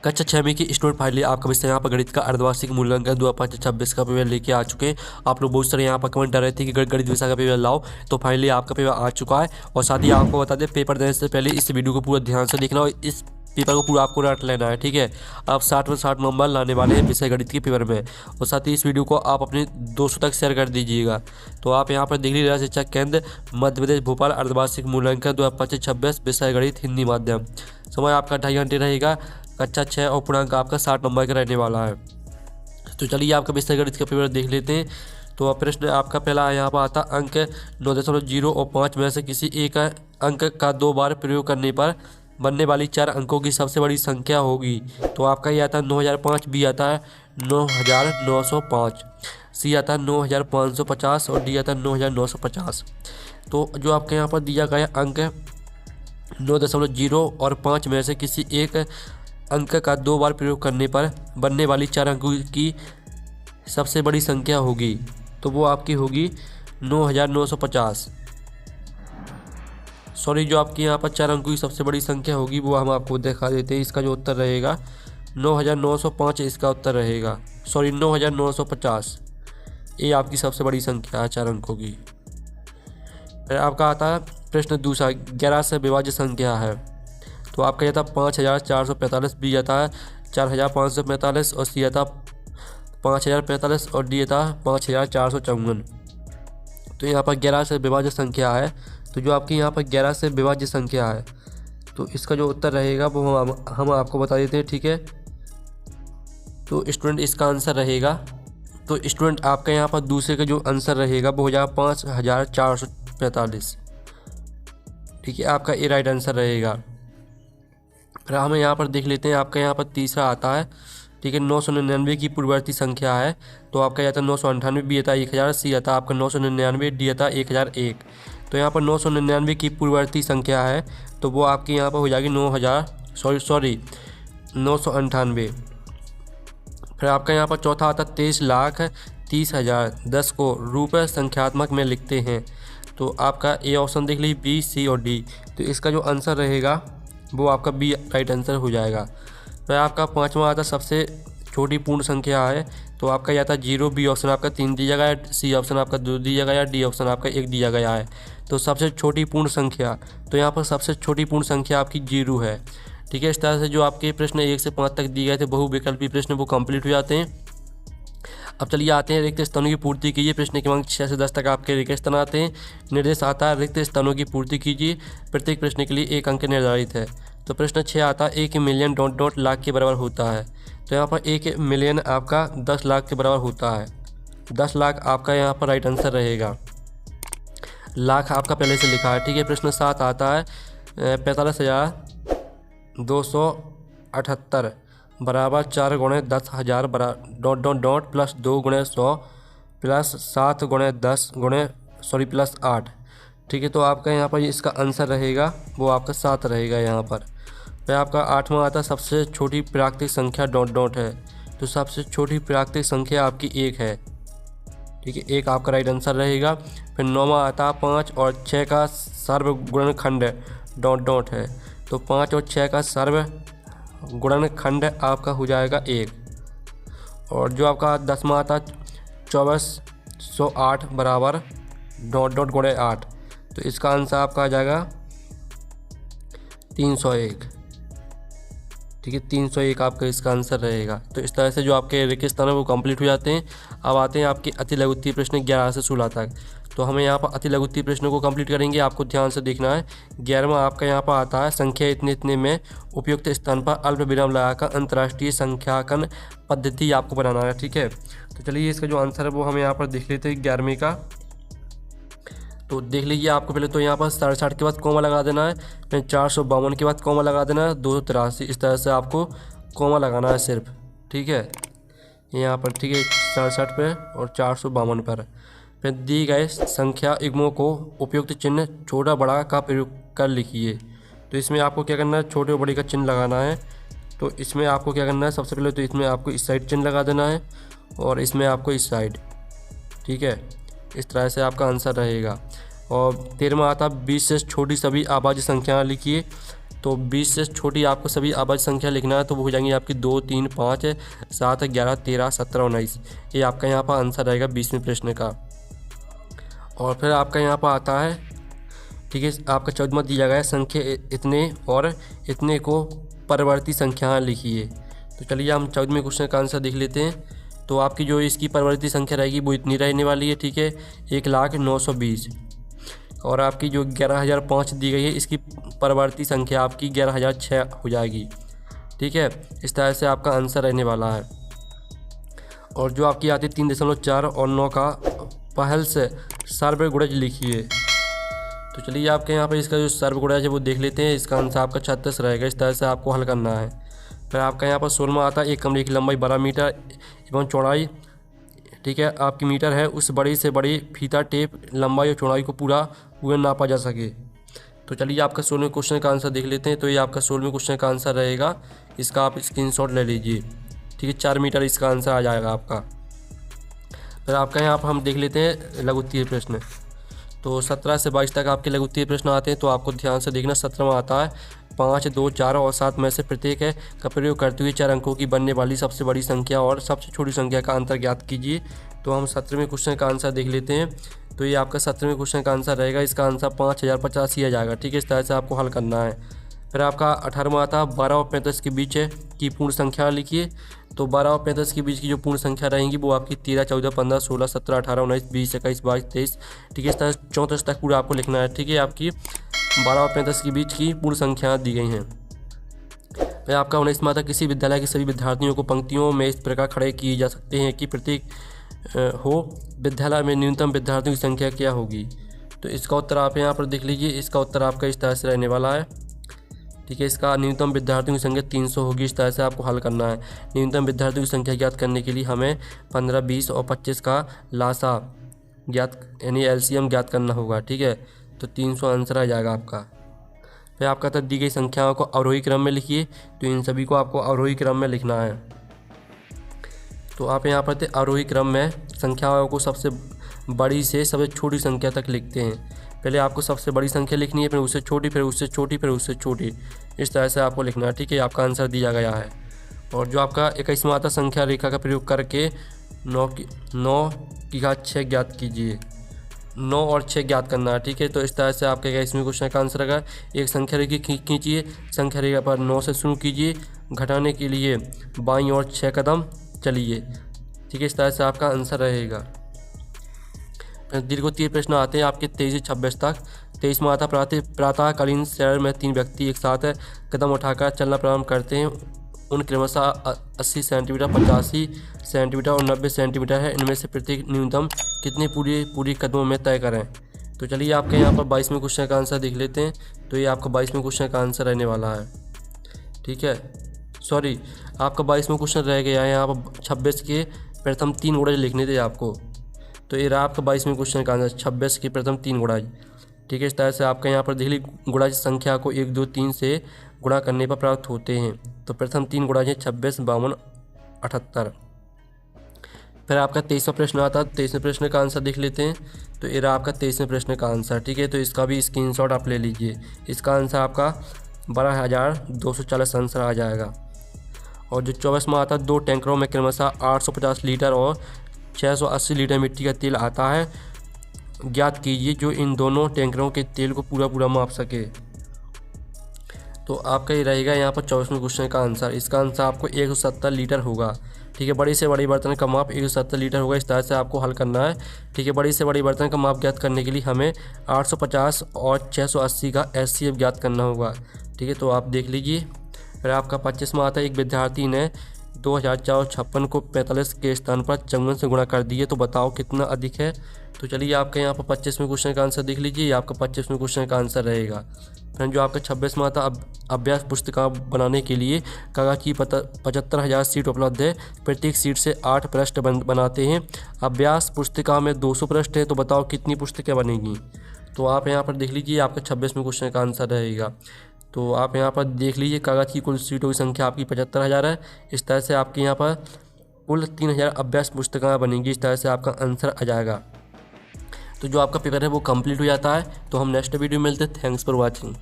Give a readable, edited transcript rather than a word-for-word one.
कक्षा 6 में की स्टूडेंट फाइनली आपका विषय यहाँ पर गणित का अर्धवार्षिक मूल्यांकन 2025-26 का पेपर लेके आ चुके हैं। आप लोग बहुत सारे यहाँ पर कमेंट कर रहे थे कि गणित विषय का पेपर लाओ, तो फाइनली आपका पेपर आ चुका है। और साथ ही आपको बता दें, पेपर देने से पहले इस वीडियो को पूरा ध्यान से देखना और इस पेपर को पूरा आपको रट लेना है, ठीक है। आप 60 में 60 नंबर लाने वाले हैं विषय गणित के पेपर में। और साथ ही इस वीडियो को आप अपने दोस्तों तक शेयर कर दीजिएगा। तो आप यहाँ पर देख लीजिए, राज्य शिक्षा केंद्र मध्य प्रदेश भोपाल अर्धवार्षिक मूल्यांकन 2025-26 विषय गणित हिंदी माध्यम। समय आपका 2.5 घंटे रहेगा। कक्षा 6 और पूर्णांक आपका 60 नंबर का रहने वाला है। तो चलिए आपका विषय गणित का पेपर देख लेते हैं। तो प्रश्न आपका पहला यहाँ पर आता, अंक 9.0 और 5 में से किसी एक अंक का 2 बार प्रयोग करने पर बनने वाली 4 अंकों की सबसे बड़ी संख्या होगी। तो आपका ये आता है 9005, बी आता है 9905, सी आता है 9550 और डी आता है 9950। तो जो आपके यहाँ पर दिया गया अंक 9.0 और 5 में से किसी एक अंक का 2 बार प्रयोग करने पर बनने वाली 4 अंकों की सबसे बड़ी संख्या होगी। तो वो आपकी होगी 9950। सॉरी, जो आपकी यहाँ पर 4 अंकों की सबसे बड़ी संख्या होगी वो हम आपको दिखा देते हैं। इसका जो उत्तर रहेगा 9905 इसका उत्तर रहेगा। सॉरी, 9950 ये आपकी सबसे बड़ी संख्या है 4 अंकों की। फिर आपका आता है प्रश्न दूसरा, 11 से विभाज्य संख्या है। तो आपका जाता 5445, बी जाता है 4545 और सी आता 5045 और डी आता 5454। तो यहाँ पर 11 से विभाज्य संख्या है। तो जो आपकी यहाँ पर 11 से विभाज्य संख्या है, तो इसका जो उत्तर रहेगा वो हम आपको बता देते हैं, ठीक है। तो स्टूडेंट इसका आंसर रहेगा, तो स्टूडेंट आपका यहाँ पर दूसरे का जो आंसर रहेगा वो हो जाएगा 5445, ठीक है। आपका ये राइट आंसर रहेगा। फिर हम यहाँ पर देख लेते हैं, आपका यहाँ पर तीसरा आता है, ठीक है। 999 की पूर्ववर्ती संख्या है। तो आपका आता है 998, बी आता 1000, सी आता आपका 999, डी आता 1001। तो यहाँ पर 999 की पूर्ववर्ती संख्या है, तो वो आपकी यहाँ पर हो जाएगी 998। फिर आपका यहाँ पर चौथा आता 23,30,010 को रुपये संख्यात्मक में लिखते हैं। तो आपका ए ऑप्शन देख लीजिए, बी, सी और डी। तो इसका जो आंसर रहेगा वो आपका बी राइट आंसर हो जाएगा। फिर आपका पाँचवा आता सबसे छोटी पूर्ण संख्या है। तो आपका यह आता 0, बी ऑप्शन आपका 3 दिया गया है, सी ऑप्शन आपका 2 दिया गया है, डी ऑप्शन आपका 1 दिया गया है। तो सबसे छोटी पूर्ण संख्या, तो यहाँ पर सबसे छोटी पूर्ण संख्या आपकी 0 है, ठीक है। इस तरह से जो आपके प्रश्न 1 से 5 तक दिए गए थे बहुविकल्पी प्रश्न वो कंप्लीट हो जाते हैं। अब चलिए आते हैं रिक्त स्थानों की पूर्ति कीजिए। प्रश्न क्रमांक 6 से 10 तक आपके रिक्त स्थान आते हैं। निर्देश आता है रिक्त स्थानों की पूर्ति कीजिए। प्रत्येक प्रश्न के लिए 1 अंक निर्धारित है। तो प्रश्न 6 आता है 1 मिलियन ... लाख के बराबर होता है। तो यहाँ पर 1 मिलियन आपका 10 लाख के बराबर होता है। 10 लाख आपका यहाँ पर राइट आंसर रहेगा। लाख आपका पहले से लिखा है, ठीक है। प्रश्न 7 आता है 45,278 बराबर 4 × 10,000 प्लस 2 × 100 प्लस 7 × 10 प्लस 8, ठीक है। तो आपका यहाँ पर इसका आंसर रहेगा वो आपका 7 रहेगा यहाँ पर। फिर आपका 8वां आता सबसे छोटी प्राकृतिक संख्या ... है। तो सबसे छोटी प्राकृतिक संख्या आपकी 1 है, ठीक है। 1 आपका राइट आंसर रहेगा। फिर 9वां आता 5 और 6 का सर्व गुणनखंड ... है। तो 5 और 6 का सर्व गुणनखंड आपका हो जाएगा 1। और जो आपका 10वां आता 2408 बराबर ... × 8। तो इसका आंसर आपका आ जाएगा 301, ठीक है। 301 आपका इसका आंसर रहेगा। तो इस तरह से जो आपके रिक्त स्थान है वो कंप्लीट हो जाते हैं। अब आते हैं आपके अति लघु उत्तरीय प्रश्न 11 से 16 तक। तो हमें यहाँ पर अति लघु उत्तरीय प्रश्नों को कंप्लीट करेंगे, आपको ध्यान से देखना है। 11वां आपका यहाँ पर आता है संख्या इतने इतने में उपयुक्त स्थान पर अल्प विराम लगाकर अंतर्राष्ट्रीय संख्याकन पद्धति आपको बनाना है, ठीक है। तो चलिए इसका जो आंसर है वो हमें यहाँ पर देख लेते हैं 11वें का। तो देख लीजिए, आपको पहले तो यहाँ पर 67 के बाद कॉमा लगा देना है, फिर 452 के बाद कॉमा लगा देना है, 283 इस तरह से आपको कॉमा लगाना है सिर्फ, ठीक है। यहाँ पर ठीक है 67 पे और 452 पर। फिर दी गए संख्या युग्मों को उपयुक्त चिन्ह छोटा बड़ा का प्रयोग कर लिखिए। तो इसमें आपको क्या करना है, छोटे और बड़े का चिन्ह लगाना है। तो इसमें आपको क्या करना है, सबसे पहले तो इसमें आपको इस साइड चिन्ह लगा देना है और इसमें आपको इस साइड, ठीक है। इस तरह से आपका आंसर रहेगा। और 13वां आता 20 से छोटी सभी अभाज्य संख्याएं लिखिए। तो 20 से छोटी आपको सभी अभाज्य संख्या लिखना है, तो वो हो जाएंगी आपकी 2, 3, 5, 7, 11, 13, 17, 19। ये आपका यहाँ पर आंसर रहेगा 20वें प्रश्न का। और फिर आपका यहाँ पर आता है, ठीक है, आपका 14वां दिया गया है, संख्या इतने और इतने को परिवर्ती संख्या लिखिए। तो चलिए हम 14वें क्वेश्चन का आंसर देख लेते हैं। तो आपकी जो इसकी परिवर्ती संख्या रहेगी वो इतनी रहने वाली है, ठीक है, 1,09,20। और आपकी जो 11,005 दी गई है, इसकी परिवर्ती संख्या आपकी 11,006 हो जाएगी, ठीक है। इस तरह से आपका आंसर रहने वाला है। और जो आपकी आती है 3.4 और 9 का पहल से सर्वगुणज लिखिए। तो चलिए आपके यहाँ पर इसका जो सर्वगुणज है वो देख लेते हैं। इसका आंसर आपका 36 रहेगा। इस तरह से आपको हल करना है। फिर आपका यहाँ पर 16वां आता है, एक कमरे की लंबाई 12 मीटर एवं चौड़ाई, ठीक है, आपकी मीटर है, उस बड़ी से बड़ी फीता टेप लंबाई और चौड़ाई को पूरा हुए नापा जा सके। तो चलिए आपका 16वें क्वेश्चन का आंसर देख लेते हैं। तो ये आपका 16वें क्वेश्चन का आंसर रहेगा, इसका आप स्क्रीनशॉट ले लीजिए, ठीक है, 4 मीटर इसका आंसर आ जाएगा आपका। फिर आपका यहाँ पर हम देख लेते हैं लघु उत्तरीय प्रश्न। तो 17 से 22 तक आपके लघु उत्तरीय प्रश्न आते हैं, तो आपको ध्यान से देखना। 17वां आता है, 5, 2, 4 और 7 में से प्रत्येक है का प्रयोग करते हुए 4 अंकों की बनने वाली सबसे बड़ी संख्या और सबसे छोटी संख्या का अंतर ज्ञात कीजिए। तो हम 17वें क्वेश्चन का आंसर देख लेते हैं। तो ये आपका 17वें क्वेश्चन का आंसर रहेगा, इसका आंसर 5,085 आ जाएगा, ठीक है। इस तरह से आपको हल करना है। फिर आपका 18वां आता है, 12 और 35 के बीच की पूर्ण संख्या लिखिए। तो 12 और 35 के बीच की जो पूर्ण संख्या रहेंगी वो आपकी 13, 14, 15, 16, 17, 18, 19, 20, 21, 22, 23, ठीक है। इस तरह 34 तक पूरा आपको लिखना है, ठीक है। आपकी 12 और 35 के बीच की पूर्ण संख्या दी गई हैं। फिर आपका 19वां आता है, किसी विद्यालय के सभी विद्यार्थियों को पंक्तियों में इस प्रकार खड़े किए जा सकते हैं कि प्रत्येक हो विद्यालय में न्यूनतम विद्यार्थियों की संख्या क्या होगी। तो इसका उत्तर आप यहाँ पर देख लीजिए। इसका उत्तर आपका इस तरह से रहने वाला है, ठीक है। इसका न्यूनतम विद्यार्थियों की संख्या 300 होगी। इस तरह से आपको हल करना है। न्यूनतम विद्यार्थियों की संख्या ज्ञात करने के लिए हमें 15, 20 और 25 का लासा ज्ञात यानी एलसीएम ज्ञात करना होगा, ठीक है। तो 300 आंसर आ जाएगा आपका। फिर आपका तब दी गई संख्याओं को अवरोही क्रम में लिखिए। तो इन सभी को आपको अवरोही क्रम में लिखना है। तो आप यहाँ पर अवरोही क्रम में संख्याओं को सबसे बड़ी से सबसे छोटी संख्या तक लिखते हैं। पहले आपको सबसे बड़ी संख्या लिखनी है, फिर उससे छोटी, फिर उससे छोटी, फिर उससे छोटी, इस तरह से आपको लिखना है, ठीक है। आपका आंसर दिया गया है। और जो आपका 21वां आता, संख्या रेखा का प्रयोग करके 9 की घात 6 ज्ञात कीजिए। 9 और 6 ज्ञात करना है, ठीक है। तो इस तरह से आपके 21वें क्वेश्चन का आंसर रहेगा। एक संख्या रेखा खींचिए, संख्या रेखा पर 9 से शुरू कीजिए, घटाने के लिए बाईं ओर 6 कदम चलिए, ठीक है। इस तरह से आपका आंसर रहेगा। दीर्घोत्तरीय प्रश्न आते हैं आपके 23 से 26 तक। 23वां आता, प्रातःकालीन शहर में 3 व्यक्ति एक साथ कदम उठाकर चलना प्रारंभ करते हैं। उन क्रमशः 80 सेंटीमीटर, 85 सेंटीमीटर और 90 सेंटीमीटर है। इनमें से प्रत्येक न्यूनतम कितने पूरी कदमों में तय करें। तो चलिए आपके यहाँ पर 22वें क्वेश्चन का आंसर देख लेते हैं। तो ये आपका 22वें क्वेश्चन का आंसर रहने वाला है, ठीक है। सॉरी, आपका 22वां क्वेश्चन रह गया है। यहाँ पर 26 के प्रथम 3 गुणज लिखने थे आपको। तो ये रहा आपका 22वें क्वेश्चन का आंसर, 26 के प्रथम 3 गुणज, ठीक है। इस तरह से आपका यहाँ पर देख ली, गुणज संख्या को 1, 2, 3 से गुणा करने पर प्राप्त होते हैं। तो प्रथम 3 गुणज हैं 26, 52, 78। फिर आपका 23वां प्रश्न आता है। 23वें प्रश्न का आंसर देख लेते हैं। तो ये रहा आपका 23वें प्रश्न का आंसर, ठीक है। तो इसका भी स्क्रीनशॉट आप ले लीजिए। इसका आंसर आपका 12,240 आंसर आ जाएगा। और जो 24वां आता है, 2 टैंकरों में क्रमशः 850 लीटर और 680 लीटर मिट्टी का तेल आता है। ज्ञात कीजिए जो इन दोनों टैंकरों के तेल को पूरा माप सके। तो आपका ये रहेगा यहाँ पर 24वें क्वेश्चन का आंसर। इसका आंसर आपको 170 लीटर होगा, ठीक है। बड़ी से बड़ी बर्तन का माप 170 लीटर होगा। इस तरह से आपको हल करना है, ठीक है। बड़ी से बड़ी बर्तन का माप ज्ञात करने के लिए हमें 850 और 680 का एचसीएफ ज्ञात करना होगा, ठीक है। तो आप देख लीजिए। फिर आपका 25वां आता है, एक विद्यार्थी ने 2456 को 45 के स्थान पर 54 से गुणा कर दिए, तो बताओ कितना अधिक है। तो चलिए आपके यहाँ पर 25वें क्वेश्चन का आंसर देख लीजिए। आपका 25वें क्वेश्चन का आंसर रहेगा। फिर जो आपका 26वां था, अभ्यास पुस्तिका बनाने के लिए कागज की 75,000 सीट उपलब्ध है। प्रत्येक सीट से 8 पृष्ठ बनाते हैं। अभ्यास पुस्तिका में 200 पृष्ठ है, तो बताओ कितनी पुस्तकें बनेंगी। तो आप यहाँ पर देख लीजिए, आपका 26वें क्वेश्चन का आंसर रहेगा। तो आप यहाँ पर देख लीजिए, कागज़ की कुल सीटों की संख्या आपकी 75,000 है। इस तरह से आपके यहाँ पर कुल 3,000 अभ्यास पुस्तकें बनेंगी। इस तरह से आपका आंसर आ जाएगा। तो जो आपका पेपर है वो कंप्लीट हो जाता है। तो हम नेक्स्ट वीडियो में मिलते हैं। Thanks for watching.